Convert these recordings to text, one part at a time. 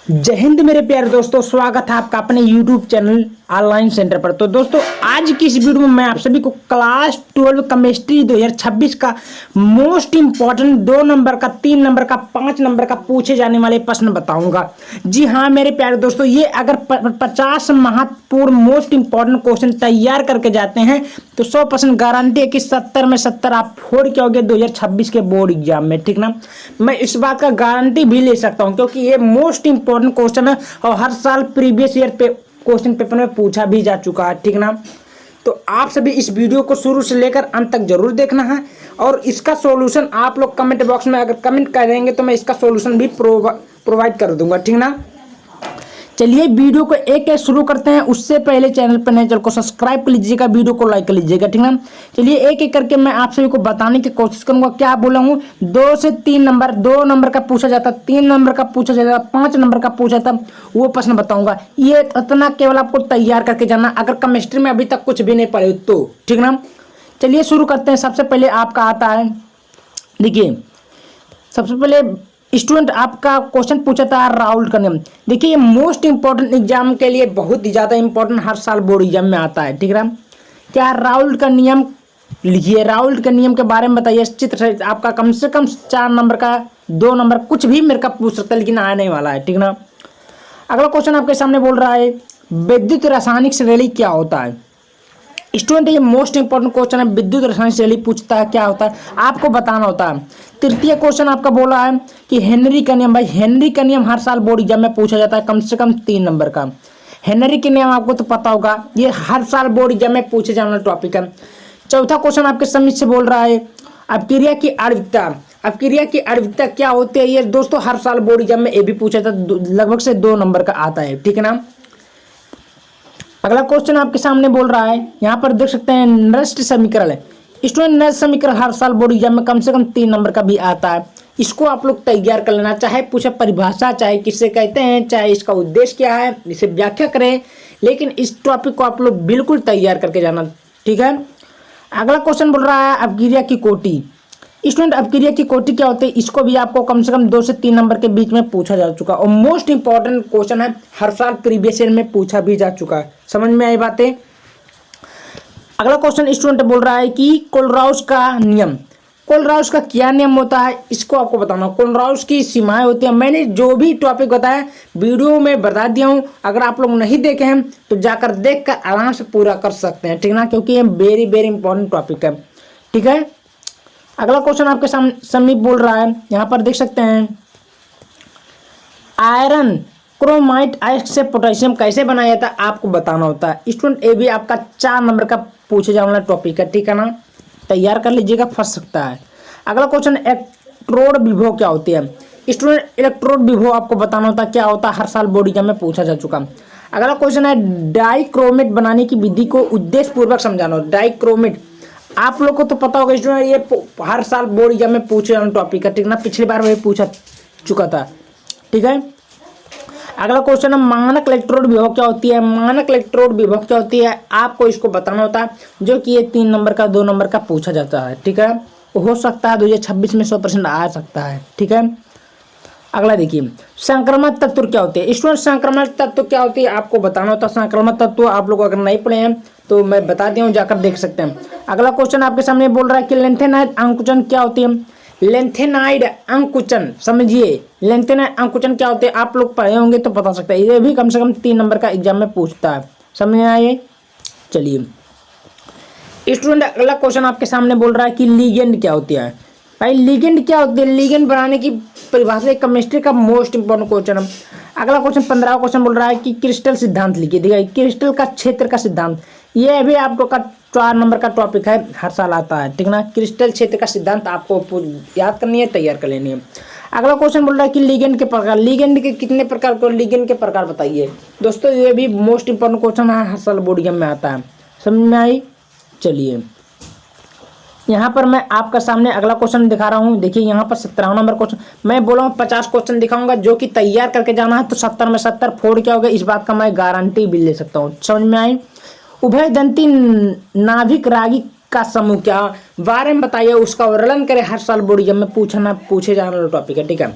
जय हिंद मेरे प्यारे दोस्तों, स्वागत है आपका अपने YouTube चैनल ऑनलाइन सेंटर पर। तो दोस्तों, आज की इस वीडियो में मैं आप सभी को क्लास 12 केमिस्ट्री 2026 का मोस्ट इंपॉर्टेंट 2 नंबर का, 3 नंबर का, 5 नंबर का पूछे जाने वाले प्रश्न बताऊंगा। जी हाँ मेरे प्यारे दोस्तों, ये अगर 50 महत्वपूर्ण मोस्ट इंपॉर्टेंट क्वेश्चन तैयार करके जाते हैं तो 100% गारंटी है कि 70 में 70 आप फोड़ के आओगे 2026 के बोर्ड एग्जाम में। ठीक ना, मैं इस बात का गारंटी भी ले सकता हूँ क्योंकि ये मोस्ट इंपॉर्टेंट क्वेश्चन है और हर साल प्रीवियस ईयर पे क्वेश्चन पेपर में पूछा भी जा चुका है। ठीक ना, तो आप सभी इस वीडियो को शुरू से लेकर अंत तक जरूर देखना है और इसका सॉल्यूशन आप लोग कमेंट बॉक्स में अगर कमेंट करेंगे तो मैं इसका सॉल्यूशन भी प्रोवाइड कर दूंगा। ठीक ना, चलिए वीडियो को एक शुरू करते हैं। उससे पहले चैनल पर नए चैनल को सब्सक्राइब कर लीजिएगा, वीडियो को लाइक कर लीजिएगा। ठीक ना, चलिए एक एक करके मैं आप सभी को बताने की कोशिश करूंगा। क्या बोला हूँ, 2 से 3 नंबर, 2 नंबर का पूछा जाता, 3 नंबर का पूछा जाता, 5 नंबर का पूछा था, वो प्रश्न बताऊंगा। ये इतना केवल आपको तैयार करके जाना, अगर केमिस्ट्री में अभी तक कुछ भी नहीं पढ़े तो। ठीक ना, चलिए शुरू करते हैं। सबसे पहले आपका आता है, देखिए सबसे पहले स्टूडेंट आपका क्वेश्चन पूछा था राउल्ट का नियम। देखिए ये मोस्ट इंपॉर्टेंट एग्जाम के लिए बहुत ही ज़्यादा इंपॉर्टेंट हर साल बोर्ड एग्जाम में आता है। ठीक है, क्या राउल्ट का नियम लिखिए, राउल्ट के नियम के बारे में बताइए चित्र से। आपका कम से कम 4 नंबर का, 2 नंबर कुछ भी मेरे का पूछ सकता है लेकिन आने वाला है। ठीक ना, अगला क्वेश्चन आपके सामने बोल रहा है विद्युत रासायनिक श्रेणी क्या होता है। स्टूडेंट ये मोस्ट इंपॉर्टेंट क्वेश्चन है, विद्युत रासायनिक श्रेणी पूछता है क्या होता है आपको बताना होता है। तृतीय क्वेश्चन आपका बोला है कि हेनरी का नियम। भाई हेनरी का नियम हर साल बोर्ड एग्जाम में पूछा जाता है, कम से कम 3 नंबर का। हेनरी के नियम आपको तो पता होगा, ये हर साल बोर्ड एग्जाम में पूछे जाने वाला टॉपिक है। चौथा क्वेश्चन आपके समझ से बोल रहा है अपक्रिया की आणविकता। अपक्रिया की आणविकता क्या होती है, ये दोस्तों हर साल बोर्ड एग्जाम में ये भी पूछा था, लगभग से 2 नंबर का आता है। ठीक है ना, अगला क्वेश्चन आपके सामने बोल रहा है, यहाँ पर देख सकते हैं नष्ट समीकरण है। स्टूडेंट नष्ट समीकरण हर साल बोर्ड एग्जाम में कम से कम 3 नंबर का भी आता है। इसको आप लोग तैयार कर लेना, चाहे पूछे परिभाषा, चाहे किससे कहते हैं, चाहे इसका उद्देश्य क्या है, इसे व्याख्या करें, लेकिन इस टॉपिक को आप लोग बिल्कुल तैयार करके जाना। ठीक है, अगला क्वेश्चन बोल रहा है अपक्रिया की कोटि। स्टूडेंट अपक्रिया की कोटि क्या होती है, इसको भी आपको कम से कम 2 से 3 नंबर के बीच में पूछा जा चुका और मोस्ट इंपॉर्टेंट क्वेश्चन है, हर साल प्रीवियस ईयर में पूछा भी जा चुका है। समझ में आई बातें। अगला क्वेश्चन स्टूडेंट बोल रहा है कि कोलराउस का नियम। कोलराउस का क्या नियम होता है, इसको आपको बताना। कोलराउस की सीमाएं होती है, मैंने जो भी टॉपिक बताया वीडियो में बता दिया हूँ, अगर आप लोग नहीं देखे हैं तो जाकर देख कर आराम से पूरा कर सकते हैं। ठीक ना, क्योंकि ये वेरी वेरी इंपॉर्टेंट टॉपिक है। ठीक है, अगला क्वेश्चन आपके सामने समीप बोल रहा है, यहाँ पर देख सकते हैं आयरन क्रोमाइट आयस्क से पोटेशियम कैसे बनाया जाता है आपको बताना होता है। स्टूडेंट ये भी आपका 4 नंबर का पूछे जाने वाला टॉपिक है। ठीक है ना, तैयार कर लीजिएगा, फंस सकता है। अगला क्वेश्चन इलेक्ट्रोड विभव क्या होती है। स्टूडेंट इलेक्ट्रोड विभव आपको बताना होता है क्या होता है, हर साल बोर्ड एग्जाम में पूछा जा चुका। अगला क्वेश्चन है डाइक्रोमेट बनाने की विधि को उद्देश्य पूर्वक समझाना। डाइक्रोमेट आप लोग को तो पता होगा स्टूडेंट, ये हर साल बोर्ड एग्जाम में पूछे जाने टॉपिक है। ठीक ना, पिछली बार वही पूछा चुका था। ठीक है, अगला क्वेश्चन है मानक इलेक्ट्रोड विभव क्या होती है। मानक इलेक्ट्रोड विभव क्या होती है आपको इसको बताना होता है, जो कि ये 3 नंबर का, 2 नंबर का पूछा जाता है। ठीक है, हो सकता है 2026 में 100% आ सकता है। ठीक है, अगला देखिए संक्रमण तत्व क्या होते हैं। स्टूडेंट संक्रमण तत्व क्या होती है आपको बताना होता है। संक्रमण तत्व आप लोग अगर नहीं पढ़े हैं तो मैं बता दिया हूँ, जाकर देख सकते हैं। अगला क्वेश्चन आपके सामने बोल रहा है कि लेंथेनाइड अंकुचन क्या होती है। लेंथेनाइड अंकुचन समझिए, लेंथेनाइड अंकुचन क्या होते हैं आप लोग पढ़े होंगे तो बता सकते हैं, ये भी कम से कम 3 नंबर का एग्जाम में पूछता है। समझ में आइए। चलिए स्टूडेंट अगला क्वेश्चन आपके सामने बोल रहा है कि लिगेंड क्या होती है। भाई लिगेंड क्या होती है, लिगेंड बनाने की परिभाषा केमिस्ट्री का मोस्ट इंपॉर्टेंट क्वेश्चन है। अगला क्वेश्चन 15वां क्वेश्चन बोल रहा है कि क्रिस्टल सिद्धांत लिखिए। देखिए क्रिस्टल का क्षेत्र का सिद्धांत, ये भी आपको का 4 नंबर का टॉपिक है, हर साल आता है। ठीक ना, क्रिस्टल क्षेत्र का सिद्धांत आपको याद करनी है, तैयार कर लेनी है। अगला क्वेश्चन बोल रहा है कि लिगेंड के प्रकार, लिगेंड के कितने प्रकार को, लिगेंड के प्रकार बताइए। दोस्तों ये भी मोस्ट इंपॉर्टेंट क्वेश्चन है, हर साल बोर्ड एग्जाम में आता है। समझ में आई। चलिए यहाँ पर मैं आपका सामने अगला क्वेश्चन दिखा रहा हूँ। देखिए यहाँ पर 17वां नंबर क्वेश्चन, मैं बोला हूँ 50 क्वेश्चन दिखाऊंगा, जो कि तैयार करके जाना है तो 70 में 70 फोड़ क्या होगा, इस बात का मैं गारंटी भी ले सकता हूँ। समझ में आई। उभयदंती नाभिक रागी का समूह क्या बारे में बताइए, उसका वर्णन करें, हर साल बोर्ड एग्जाम में पूछे जाने वाला टॉपिक है। ठीक है,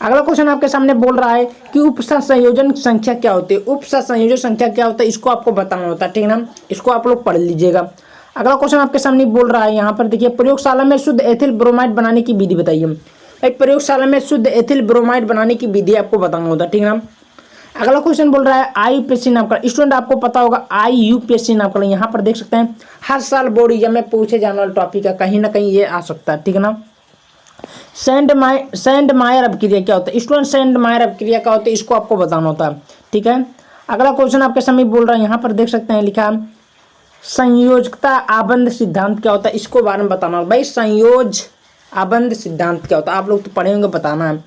अगला क्वेश्चन आपके सामने बोल रहा है कि उपसंयोजन संख्या क्या होती है। उपसंयोजन संख्या क्या होता है इसको आपको बताना होता है, ठीक है ना। इसको आप लोग पढ़ लीजिएगा। अगला क्वेश्चन आपके सामने बोल रहा है, यहाँ पर देखिए, प्रयोगशाला में शुद्ध एथिल ब्रोमाइड बनाने की विधि बताइए। भाई प्रयोगशाला में शुद्ध एथिल ब्रोमाइड बनाने की विधि आपको बताना होता है, ठीक है ना। अगला क्वेश्चन बोल रहा है आईयूपीएससी नामकरण। स्टूडेंट आपको पता होगा आईयूपीएससी नामकरण, यहाँ पर देख सकते हैं हर साल बोर्ड एग्जाम में पूछे जाने वाले टॉपिक है, कहीं ना कहीं ये आ सकता है, ठीक है ना। सैंडमायर अपक्रिया क्या होता है स्टूडेंट। सैंडमायर अपक्रिया क्या होता है इसको आपको बताना होता है, ठीक है। अगला क्वेश्चन आपके सामने बोल रहा है, यहाँ पर देख सकते हैं लिखा संयोजकता आबंध सिद्धांत क्या होता है इसको बारे में बताना होगा। भाई संयोज आबंध सिद्धांत क्या होता है आप लोग तो पढ़े होंगे, बताना है।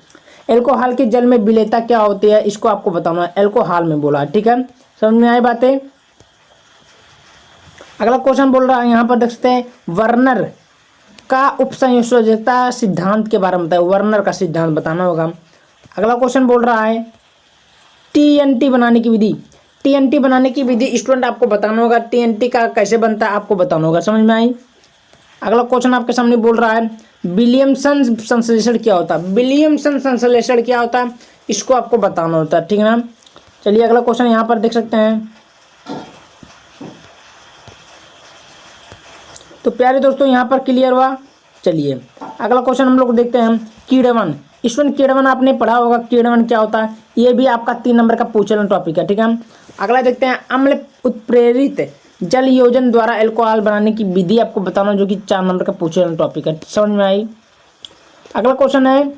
एल्कोहल के जल में विलेयता क्या होती है इसको आपको बताना है, एल्कोहल में बोला, ठीक है। समझ में आई बातें। अगला क्वेश्चन बोल रहा है, यहाँ पर देख सकते हैं वर्नर का उपसंयोजकता सिद्धांत के बारे में बताया, वर्नर का सिद्धांत बताना होगा। अगला क्वेश्चन बोल रहा है टीएनटी बनाने की विधि। टीएनटी बनाने की विधि स्टूडेंट आपको बताना होगा, टीएनटी का कैसे बनता है आपको बताना होगा। समझ में आई। अगला क्वेश्चन आपके सामने बोल रहा है विलियमसन संश्लेषण क्या होता है। विलियमसन संश्लेषण क्या होता है इसको आपको बताना होता है, ठीक है ना। चलिए अगला क्वेश्चन यहाँ पर देख सकते हैं। तो प्यारे दोस्तों यहाँ पर क्लियर हुआ। चलिए अगला क्वेश्चन हम लोग देखते हैं कीड़वन। स्टूडेंट कीड़वन आपने पढ़ा होगा, कीड़वन क्या होता है ये भी आपका 3 नंबर का पूछने टॉपिक है, ठीक है। अगला देखते हैं अम्ल उत्प्रेरित जल योजन द्वारा एल्कोहल बनाने की विधि आपको बताना, जो कि 4 नंबर का पूछने टॉपिक है। समझ में आई। अगला क्वेश्चन है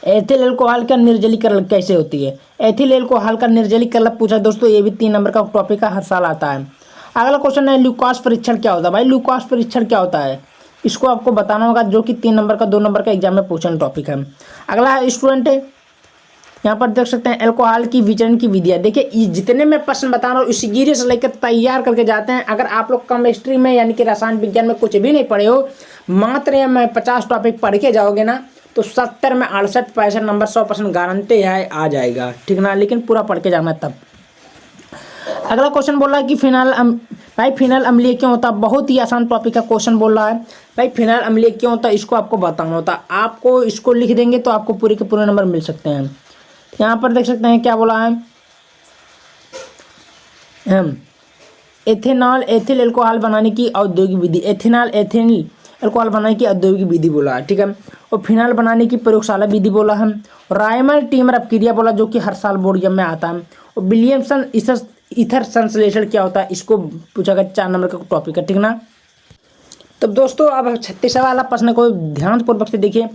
एथिल एल्कोहल का निर्जलीकरण कैसे होती है। एथिल एल्कोहल का निर्जलीकरण पूछा दोस्तों, ये भी 3 नंबर का टॉपिक है, हर साल आता है। अगला क्वेश्चन है लुकास परीक्षण क्या होता है। भाई लुकास परीक्षण क्या होता है इसको आपको बताना होगा, जो कि 3 नंबर का 2 नंबर का एग्जाम में पूछने टॉपिक है। अगला स्टूडेंट है यहाँ पर देख सकते हैं एल्कोहल की विचरण की विधियाँ। देखिए जितने मैं प्रश्न बता रहा हूँ इसी गिरे से लेकर तैयार करके जाते हैं। अगर आप लोग केमिस्ट्री में यानी कि रसायन विज्ञान में कुछ भी नहीं पढ़े हो, मात्र या मैं 50 टॉपिक पढ़ के जाओगे ना, तो 70 में 68 65 नंबर 100% गारंटी है आ जाएगा, ठीक ना। लेकिन पूरा पढ़ के जाना तब। अगला क्वेश्चन बोल रहा है कि भाई फिनाइल अम्लीय क्यों होता है। बहुत ही आसान टॉपिक का क्वेश्चन बोल रहा है। भाई फिनाइल अम्लीय क्यों होता है इसको आपको बताना होता है। आपको इसको लिख देंगे तो आपको पूरे के पूरे नंबर मिल सकते हैं। यहाँ पर देख सकते हैं क्या बोला है एथेनॉल एथिल एल्कोहल बनाने की औद्योगिक विधि। एथेनॉल एथिल एल्कोहल बनाने की औद्योगिक विधि बोला है, ठीक है। और फिनाइल बनाने की प्रयोगशाला विधि बोला है। रायमल टीमर अपक्रिया बोला, जो कि हर साल बोर्ड एग्जाम में आता है। और विलियमसन ईथर संश्लेषण क्या होता है इसको पूछा गया, 4 नंबर का टॉपिक है, ठीक ना। तो दोस्तों अब 36वां वाला प्रश्न को ध्यानपूर्वक से देखिए।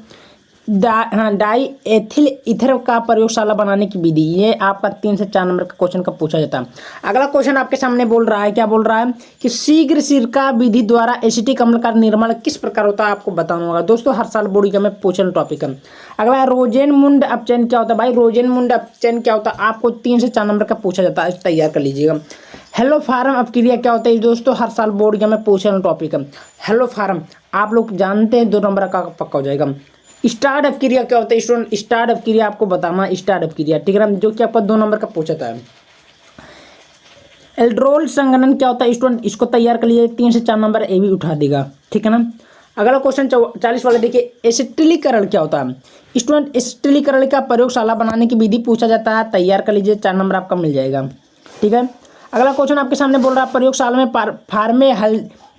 डाई एथिल ईथर का प्रयोगशाला बनाने की विधि, ये आपका 3 से 4 नंबर का क्वेश्चन का पूछा जाता है। अगला क्वेश्चन आपके सामने बोल रहा है, क्या बोल रहा है कि शीघ्र सिरका विधि द्वारा एसिटिक अम्ल का निर्माण किस प्रकार होता है आपको बताना होगा। दोस्तों हर साल बोर्ड एग्जाम में पूछने टॉपिक है। अगला रोजेनमुंड अपचयन क्या होता है। भाई रोजेनमुंड अपचयन क्या होता है आपको 3 से 4 नंबर का पूछा जाता है, तैयार कर लीजिएगा। हेलो फार्म अपक्रिया क्या होता है दोस्तों, हर साल बोर्ड एग्जाम में पूछने टॉपिक है। हेलो फार्म आप लोग जानते हैं, 2 नंबर का पक्का हो जाएगा। स्टार्ट अपक्रिया क्या होता है स्टूडेंट, स्टार्ट अपक्रिया आपको बताना, स्टार्ट अपक्रिया, ठीक है ना, जो कि आपका 2 नंबर का पूछा था। एल्ड्रोल संघनन क्या होता है स्टूडेंट, इसको तैयार कर लिए, 3 से 4 नंबर ये भी उठा देगा, ठीक है ना। अगला क्वेश्चन 40 वाला देखिए, एसिटिलीकरण क्या होता है स्टूडेंट। एसिटिलीकरण का प्रयोगशाला बनाने की विधि पूछा जाता है, तैयार कर लीजिए, 4 नंबर आपका मिल जाएगा, ठीक है। अगला क्वेश्चन आपके सामने बोल रहा है प्रयोगशाला में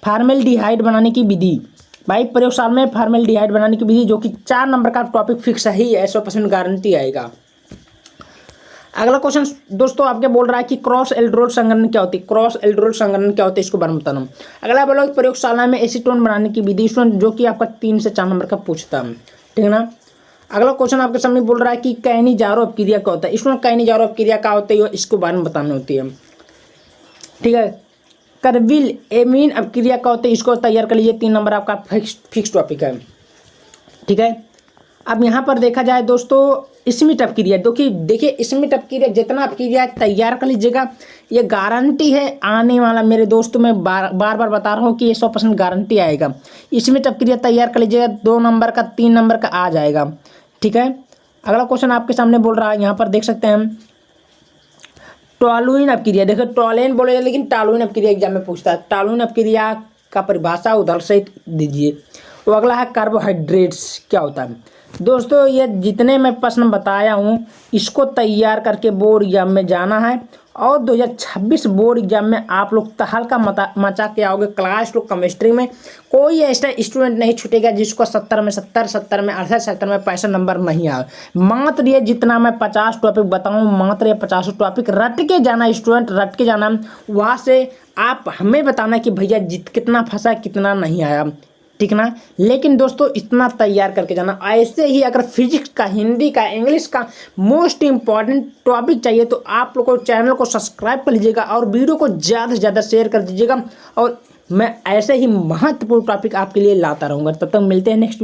फार्मेल्डिहाइड बनाने की विधि। भाई प्रयोगशाला में फार्मेल्डिहाइड बनाने की विधि, जो कि 4 नंबर का टॉपिक फिक्स ही है, 100% गारंटी आएगा। अगला क्वेश्चन दोस्तों आपके बोल रहा है कि क्रॉस एल्ड्रोल संघनन क्या होती है। क्रॉस एल्ड्रोल संघनन क्या होता है इसको बारे में बताना। अगला बोलो प्रयोगशाला में एसीटोन बनाने की विधि, जो कि आपका 3 से 4 नंबर का पूछता है, ठीक है ना। अगला क्वेश्चन आपके सामने बोल रहा है कि कैनिजारो अपक्रिया क्या होता है स्टूडेंट। कैनिजारो अपक्रिया क्या होती है इसको बारे में बतानी होती है, ठीक है। करविल एमीन अपक्रिया क्या होता है इसको तैयार कर लीजिए, 3 नंबर आपका फिक्स टॉपिक है, ठीक है। अब यहाँ पर देखा जाए दोस्तों स्मिथ अपक्रिया, देखिए स्मिथ अपक्रिया जितना अपक्रिया तैयार कर लीजिएगा, ये गारंटी है आने वाला। मेरे दोस्तों मैं बार बार बता रहा हूँ कि ये 100% गारंटी आएगा। स्मिथ अपक्रिया तैयार कर लीजिएगा, 2 नंबर का 3 नंबर का आ जाएगा, ठीक है। अगला क्वेश्चन आपके सामने बोल रहा है, यहाँ पर देख सकते हैं टॉलुइन अपक्रिया। देखो टॉलेन बोलेगा लेकिन टॉलुइन अपक्रिया एग्जाम में पूछता है। टॉलुइन अपक्रिया का परिभाषा उदाहरण सहित दीजिए। वो अगला है कार्बोहाइड्रेट्स क्या होता है। दोस्तों ये जितने मैं प्रश्न बताया हूँ इसको तैयार करके बोर्ड एग्जाम में जाना है और 2026 बोर्ड एग्जाम में आप लोग तहलका मचा के आओगे। क्लास टू केमिस्ट्री में कोई ऐसा स्टूडेंट नहीं छूटेगा जिसको 70 में 70, 70 में 68, 70 में 65 नंबर नहीं आए। मात्र ये जितना मैं 50 टॉपिक बताऊँ, मात्र ये 50 टॉपिक रट के जाना, स्टूडेंट रट के जाना। वहाँ से आप हमें बताना कि भैया कितना फंसा कितना नहीं आया, ठीक ना। लेकिन दोस्तों इतना तैयार करके जाना। ऐसे ही अगर फिजिक्स का, हिंदी का, इंग्लिश का मोस्ट इंपॉर्टेंट टॉपिक चाहिए तो आप लोग को चैनल को सब्सक्राइब कर लीजिएगा और वीडियो को ज़्यादा से ज़्यादा शेयर कर दीजिएगा और मैं ऐसे ही महत्वपूर्ण टॉपिक आपके लिए लाता रहूँगा। तब तक मिलते हैं नेक्स्ट